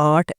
8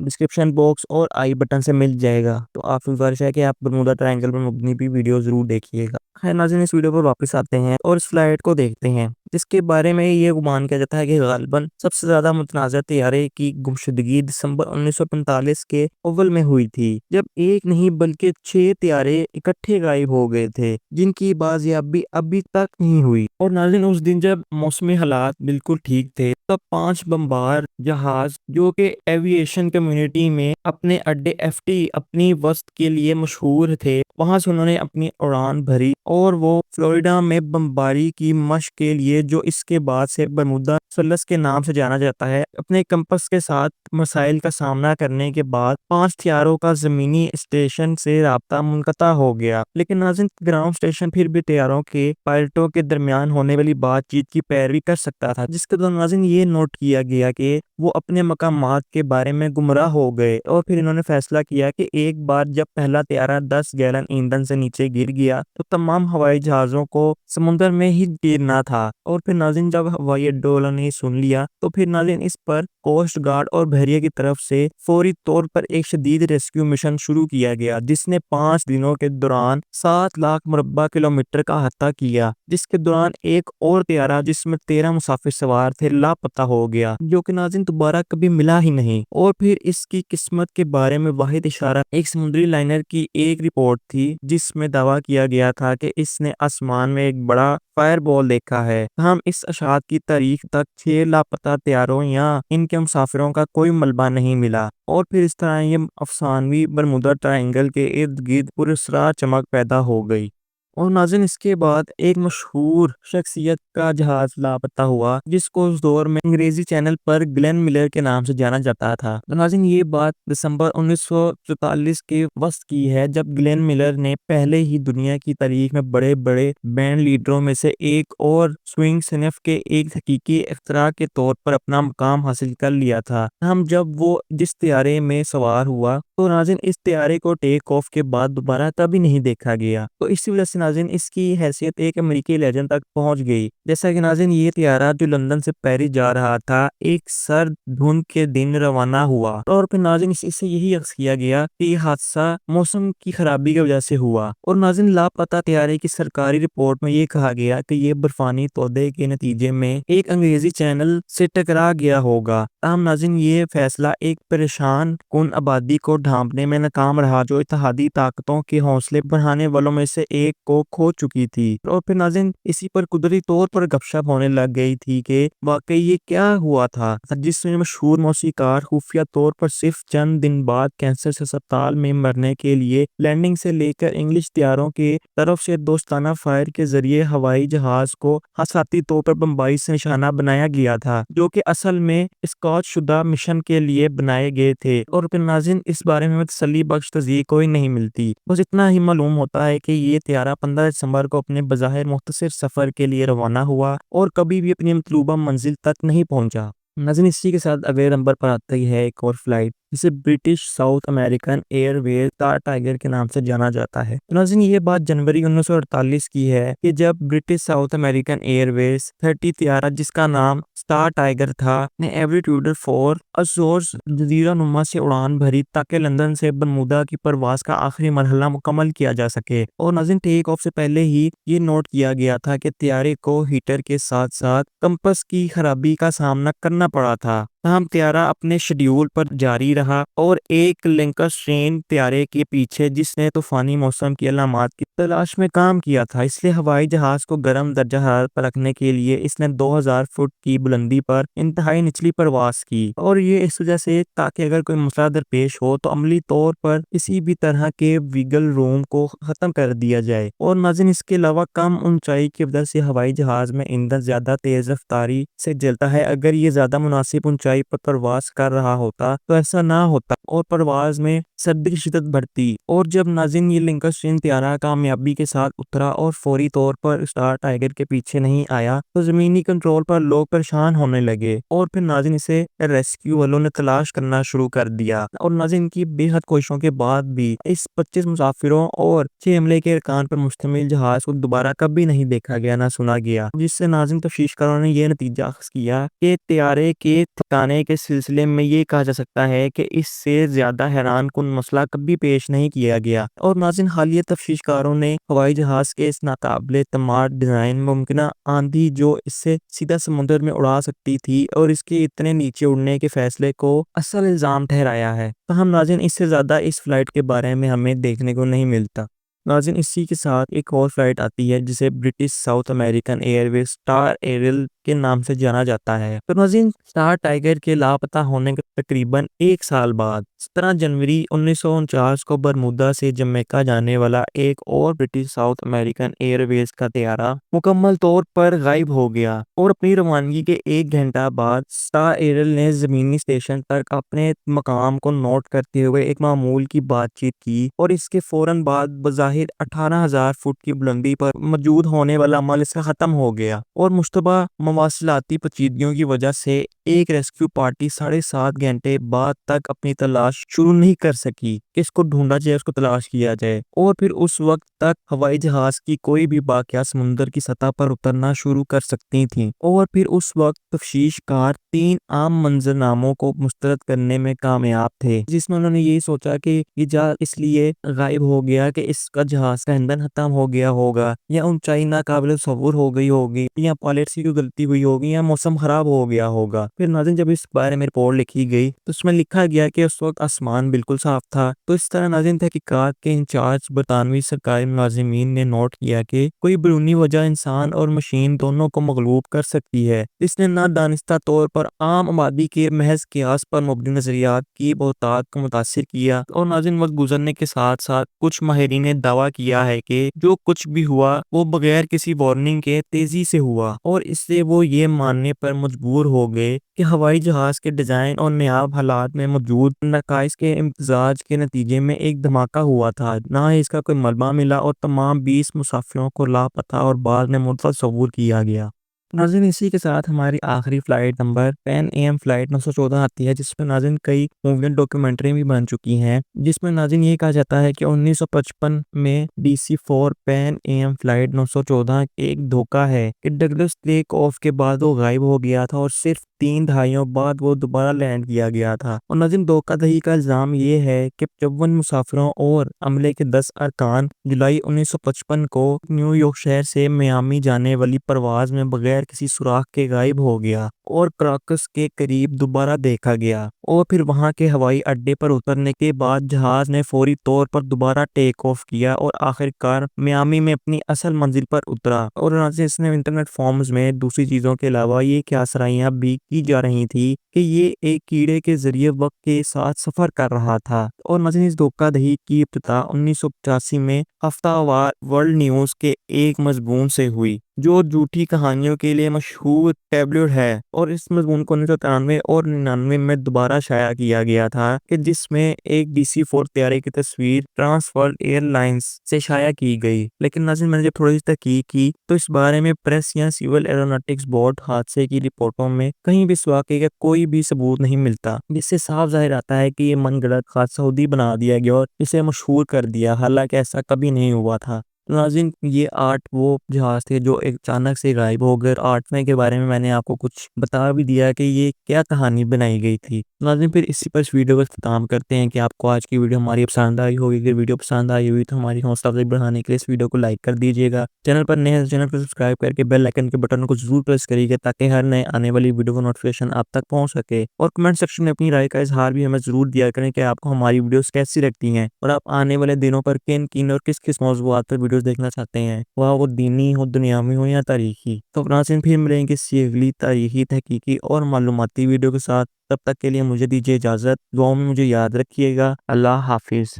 description box اور آئی button سے مل جائے گا، تو آپ سے گزارش ہے کہ آپ برمودا ٹرائنگل پر مبنی بھی ویڈیو ضرور دیکھیے گا۔ خیر ناظرین، اس ویڈیو پر واپس آتے ہیں اور اس فلائٹ کو دیکھتے ہیں جس کے بارے میں یہ گمان کیا جاتا ہے کہ غالباً سب سے زیادہ متنازع طیارے کی گمشدگی دسمبر 1945 کے اول میں ہوئی تھی، جب ایک نہیں بلکہ 6 طیارے اکٹھے غائب ہو گئے تھے جن کی بازیابی ابھی تک نہیں ہوئی۔ اور ناظرین، اس دن جب موسمی حالات بالکل ٹھیک تھے تب 5 بمبار جہاز جو کہ ایوییشن کمیونٹی میں اپنے اڈے FT اپنی وسط کے لیے مشہور تھے، وہاں سے انہوں نے اپنی اڑان بھری اور وہ فلوریڈا میں بمباری کی مشق کے لیے، جو اس کے بعد سے برمودا مثلث کے نام سے جانا جاتا ہے، اپنے کمپس کے ساتھ مسائل کا سامنا کرنے کے بعد 5 طیاروں کا زمینی اسٹیشن سے رابطہ منقطع ہو گیا۔ لیکن ناظرین، گراؤنڈ اسٹیشن پھر بھی طیاروں کے پائلٹوں کے درمیان ہونے والی بات چیت کی پیروی کر سکتا تھا، جس کے دوران ناظرین یہ نوٹ کیا گیا کہ وہ اپنے مقامات کے بارے میں گمراہ ہو گئے، اور پھر انہوں نے فیصلہ کیا کہ ایک بار جب پہلا طیارہ 10 گیلن ایندھن سے نیچے گر گیا تو تمام ہوائی جہازوں کو سمندر میں ہی گرنا تھا۔ اور پھر ناظرین، جب ہوائی اڈوں والوں نے سن لیا تو پھر ناظرین اس پر کوسٹ گارڈ اور بحریہ کی طرف سے فوری طور پر ایک شدید ریسکیو مشن شروع کیا گیا، جس نے 5 دنوں کے دوران 7 لاکھ مربع کلومیٹر کا احاطہ کیا، جس کے دوران ایک اور طیارہ جس میں 13 مسافر سوار تھے لاپتہ ہو گیا، جو کہ ناظرین دوبارہ کبھی ملا ہی نہیں۔ اور پھر اس کی قسمت کے بارے میں واحد اشارہ ایک سمندری لائنر کی ایک رپورٹ تھی، جس میں دعویٰ کیا گیا تھا کہ اس نے آسمان میں ایک بڑا فائر بال دیکھا ہے۔ ہم اس اشاعت کی تاریخ تک 6 لاپتہ طیاروں یا ان کے مسافروں کا کوئی ملبہ نہیں ملا، اور پھر اس طرح یہ افسانوی برمودا ٹرائنگل کے ارد گرد پراسرار چمک پیدا ہو گئی۔ اور ناظرین، اس کے بعد ایک مشہور شخصیت کا جہاز لاپتہ ہوا، جس کو اس دور میں انگریزی چینل پر گلین ملر کے نام سے جانا جاتا تھا۔ تو ناظرین، یہ بات دسمبر 1944 کے وسط کی ہے، جب گلین ملر نے پہلے ہی دنیا کی تاریخ میں بڑے بڑے بینڈ لیڈروں میں سے ایک اور سوئنگ صنف کے ایک حقیقی اختراع کے طور پر اپنا مقام حاصل کر لیا تھا۔ ہم جب وہ جس طیارے میں سوار ہوا تو ناظرین اس طیارے کو ٹیک آف کے بعد دوبارہ کبھی نہیں دیکھا گیا، تو اسی وجہ سے ناظرین اس کی حیثیت ایک امریکی لیجنڈ تک پہنچ گئی۔ جیسا کہ ناظرین یہ طیارہ جو لندن سے پیرس جا رہا تھا، ایک سرد دھند کے دن روانہ ہوا، اور پھر ناظرین اس سے یہی عکس کیا گیا کہ یہ حادثہ موسم کی خرابی کی وجہ سے ہوا۔ اور ناظرین لاپتہ طیارے کی سرکاری رپورٹ میں یہ کہا گیا کہ یہ برفانی تودے کے نتیجے میں ایک انگریزی چینل سے ٹکرا گیا ہوگا۔ تاہم ناظرین یہ فیصلہ ایک پریشان کن آبادی کو ڈھانپنے میں ناکام رہا، جو اتحادی طاقتوں کے حوصلے بڑھانے والوں میں سے ایک کو کھو چکی تھی۔ اور پھر ناظرین اسی پر قدرتی طور پر گپ شپ ہونے لگ گئی تھی کہ واقعی یہ کیا ہوا تھا، جس میں مشہور موسیقار خفیہ طور پر صرف چند دن بعد کینسر سے اسپتال میں مرنے کے لیے لینڈنگ سے لے کر انگلش طیاروں کی طرف سے دوستانہ فائر کے ذریعے ہوائی جہاز کو حادثاتی طور پر بمبئی سے نشانہ بنایا گیا تھا، جو کہ اصل میں اسکاٹ شدہ مشن کے لیے بنائے گئے تھے۔ اور پھر ناظرین اس بارے میں تسلی بخش تصدیق کوئی نہیں ملتی، بس اتنا ہی معلوم ہوتا ہے کہ یہ طیارہ 15 دسمبر کو اپنے بظاہر مختصر سفر کے لیے روانہ ہوا اور کبھی بھی اپنی مطلوبہ منزل تک نہیں پہنچا۔ ناظرین اسی کے ساتھ اگلے نمبر پر آتی ہے ایک اور فلائٹ، جسے برٹش ساؤتھ امریکن ایئر ویز اسٹار ٹائیگر کے نام سے جانا جاتا ہے۔ ناظرین یہ بات جنوری 1948 کی ہے کہ جب برٹش ساؤتھ امریکن ایئر ویز 30 طیارہ جس کا نام اسٹار ٹائیگر تھا نے ایویٹیوڈر 4 ازورز جزیرہ نما سے اڑان بھری تاکہ لندن سے برمودا کی پرواز کا آخری مرحلہ مکمل کیا جا سکے۔ اور ناظرین ٹیک آف سے پہلے ہی یہ نوٹ کیا گیا تھا کہ طیارے کو ہیٹر کے ساتھ ساتھ کمپس کی خرابی کا سامنا کرنا پڑا تھا، تاہم طیارہ اپنے شیڈیول پر جاری رہا اور ایک لینکسٹرین طیارے کے پیچھے جس نے طوفانی موسم کی علامات کی تلاش میں کام کیا تھا، اس لیے ہوائی جہاز کو گرم درجہ حرارت پر رکھنے کے لیے اس نے 2000 فٹ کی بلندی پر انتہائی نچلی پرواز کی، اور یہ اس وجہ سے تاکہ اگر کوئی مسئلہ درپیش ہو تو عملی طور پر کسی بھی طرح کے ویگل روم کو ختم کر دیا جائے۔ اور ناظرین اس کے علاوہ کم اونچائی کی وجہ سے ہوائی جہاز میں ایندھن زیادہ تیز رفتاری سے جلتا ہے، اگر یہ زیادہ مناسب اونچائی پر پرواز کر رہا ہوتا تو ایسا نہ ہوتا اور پرواز میں سردی کی شدت بڑھتی۔ اور جب ناظرین یہ لینکسٹرین طیارہ کا کامیابی کے ساتھ اترا اور فوری طور پر اسٹار ٹائیگر کے پیچھے نہیں آیا تو زمینی کنٹرول پر لوگ پریشان ہونے لگے، اور پھر ناظرین اسے ریسکیو والوں نے تلاش کرنا شروع کر دیا، اور ناظرین کی بے حد کوششوں کے بعد بھی اس 25 مسافروں اور 6 عملے کے ارکان پر مشتمل جہاز کو دوبارہ کبھی نہیں دیکھا گیا، نہ سنا گیا، جس سے ناظرین تفتیش کاروں نے یہ نتیجہ اخذ کیا کہ طیارے کے ٹھکانے کے سلسلے میں یہ کہا جا سکتا ہے کہ اس سے زیادہ حیران کن مسئلہ کبھی پیش نہیں کیا گیا۔ اور ناظرین حالیہ تفتیش کاروں نے ہوائی جہاز کے اس ناقابل اعتماد ڈیزائن، ممکنہ آندھی جو اس سے سیدھا سمندر میں اڑا سکتی تھی، اور اس کے اتنے نیچے اڑنے کے فیصلے کو اصل الزام ٹھہرایا ہے۔ تاہم ناظرین اس سے زیادہ اس فلائٹ کے بارے میں ہمیں دیکھنے کو نہیں ملتا۔ ناظرین اسی کے ساتھ ایک اور فلائٹ آتی ہے جسے برٹش ساؤتھ امریکن ایئر ویز اسٹار ایریل کے نام سے جانا جاتا ہے۔ تو ناظرین اسٹار ٹائیگر کے لاپتہ ہونے کے تقریباً 1 سال بعد 17 جنوری 1949 کو برمودا سے جمیکا جانے والا ایک اور برٹش ساؤتھ امریکن ایئر ویز کا طیارہ مکمل طور پر غائب ہو گیا، اور اپنی روانگی کے 1 گھنٹہ بعد اسٹار ایریل نے زمینی اسٹیشن تک اپنے مقام کو نوٹ کرتے ہوئے ایک معمول کی بات چیت کی، اور اس کے فوراً بعد بظاہر 18,000 فٹ کی بلندی پر موجود ہونے والا عمل اس کا ختم ہو گیا، اور مشتبہ مواصلاتی پیچیدگیوں کی وجہ سے ایک ریسکیو پارٹی 7.5 گھنٹے بعد تک اپنی تلاش شروع نہیں کر سکی کہ اس کو ڈھونڈا جائے، اس کو تلاش کیا جائے، اور پھر اس وقت تک ہوائی جہاز کی کوئی بھی باقیہ سمندر کی سطح پر اترنا شروع کر سکتی تھیں، اور پھر اس وقت تفتیش کار 3 عام منظرناموں کو مسترد کرنے میں کامیاب تھے، جس میں انہوں نے یہی سوچا کہ یہ جہاز اس لیے غائب ہو گیا کہ اس کا جہاز کا ایندھن ختم ہو گیا ہوگا، یا اونچائی ناقابل تصور ہو گئی ہوگی، یا پائلٹ سے کوئی غلطی ہوئی ہوگی، یا موسم خراب ہو گیا ہوگا۔ پھر ناظرین جب اس بارے میں رپورٹ لکھی گئی تو اس میں لکھا گیا کہ اس وقت آسمان بالکل صاف تھا۔ تو اس طرح ناظرین تحقیقات کے انچارج برطانوی سرکاری ملازمین نے نوٹ کیا کہ کوئی بیرونی وجہ انسان اور مشین دونوں کو مغلوب کر سکتی ہے، جس نے نہ دانستہ طور پر عام آبادی کے محض قیاس پر مبنی نظریات کی بہتات کو متاثر کیا۔ اور ناظرین وقت گزرنے کے ساتھ ساتھ کچھ ماہرین نے دعویٰ کیا ہے کہ جو کچھ بھی ہوا وہ بغیر کسی وارننگ کے تیزی سے ہوا، اور اس سے وہ یہ ماننے پر مجبور ہو گئے کہ ہوائی جہاز کے ڈیزائن اور نیاب حالات میں موجود نقائص کے امتزاج کے نتیجے میں ایک دھماکہ ہوا تھا، نہ ہی اس کا کوئی ملبہ ملا، اور تمام 20 مسافروں کو لاپتہ اور بعد میں متصور کیا گیا۔ ناظرین اسی کے ساتھ ہماری آخری flight number Pan AM flight 914 آتی ہے، جس میں ناظرین کئی مووی ڈاکیومنٹری بھی بن چکی ہیں، جس میں ناظرین یہ کہا جاتا ہے کہ 1955 میں DC-4 پین AM فلائٹ 914 ایک دھوکہ ہے کہ ڈگلس ٹیک آف کے بعد وہ غائب ہو گیا تھا، اور صرف 3 دہائیوں بعد وہ دوبارہ لینڈ کیا گیا تھا۔ اور ناظرین دھوکہ دہی کا الزام یہ ہے کہ 54 مسافروں اور عملے کے 10 ارکان جولائی 1955 کو نیو یارک شہر سے میامی جانے والی پرواز میں بغیر کسی سراغ کے غائب ہو گیا، اور کراکس کے قریب دوبارہ دیکھا گیا، اور پھر وہاں کے ہوائی اڈے پر اترنے کے بعد جہاز نے فوری طور پر دوبارہ ٹیک آف کیا، اور آخر کار میامی میں اپنی اصل منزل پر اترا۔ اور ناظرین اس نے انٹرنیٹ فارمز میں دوسری چیزوں کے علاوہ یہ کیا سرائیاں بھی کی جا رہی تھی کہ یہ ایک کیڑے کے ذریعے وقت کے ساتھ سفر کر رہا تھا۔ اور ناظرین اس دھوکہ دہی کی ابتدا 1985 میں ہفتہ وار ورلڈ نیوز کے ایک مضمون سے ہوئی، جو جھوٹی کہانیوں کے لیے مشہور ٹیبلوئڈ ہے، اور اس مضمون کو 1993 اور 99 میں دوبارہ شائع کیا گیا تھا، کہ جس میں ایک DC-4 طیارے کی تصویر ٹرانس ورلڈ ایئر لائنز سے شائع کی گئی۔ لیکن ناظرین میں نے جب تھوڑی سی تحقیق کی تو اس بارے میں پریس یا سول ایروناٹکس بورڈ حادثے کی رپورٹوں میں کہیں بھی اس واقعے کا کوئی بھی ثبوت نہیں ملتا، جس سے صاف ظاہر آتا ہے کہ یہ من گھڑت حادثہ خودی بنا دیا گیا اور اسے مشہور کر دیا، حالانکہ ایسا کبھی نہیں ہوا تھا۔ ناظرین یہ 8 وہ جہاز تھے جو ایک اچانک سے غائب ہو گئے، اور 8ویں کے بارے میں نے آپ کو کچھ بتا بھی دیا کہ یہ کیا کہانی بنائی گئی تھی۔ ناظرین پھر اسی پر اس ویڈیو کا اختتام کرتے ہیں کہ آپ کو آج کی ویڈیو ہماری پسند آئی ہوگی۔ اگر ویڈیو پسند آئی ہوئی تو ہماری حوصلہ افزائی بڑھانے کے لیے اس ویڈیو کو لائک کر دیجیے گا، چینل پر نئے ہیں چینل کو سبسکرائب کر کے بیل آئیکن کے بٹن کو ضرور پریس کریے گا تاکہ ہر نئے آنے والی ویڈیو کا نوٹیفیکیشن آپ تک پہنچ سکے، اور کمنٹ سیکشن میں اپنی رائے کا اظہار بھی ہمیں ضرور دیا کریں کہ آپ کو ہماری ویڈیوز کیسی لگتی ہیں، اور آپ آنے والے دنوں پر کن اور کس موضوعات پر ویڈیوز دیکھنا چاہتے ہیں، وہ دینی ہو، دنیاوی ہو یا تاریخی۔ تو ناظرین پھر ملیں گے کسی اگلی تاریخی، تحقیقی اور معلوماتی ویڈیو کے ساتھ، تب تک کے لیے مجھے دیجیے اجازت، دعاؤں میں مجھے یاد رکھیے گا۔ اللہ حافظ۔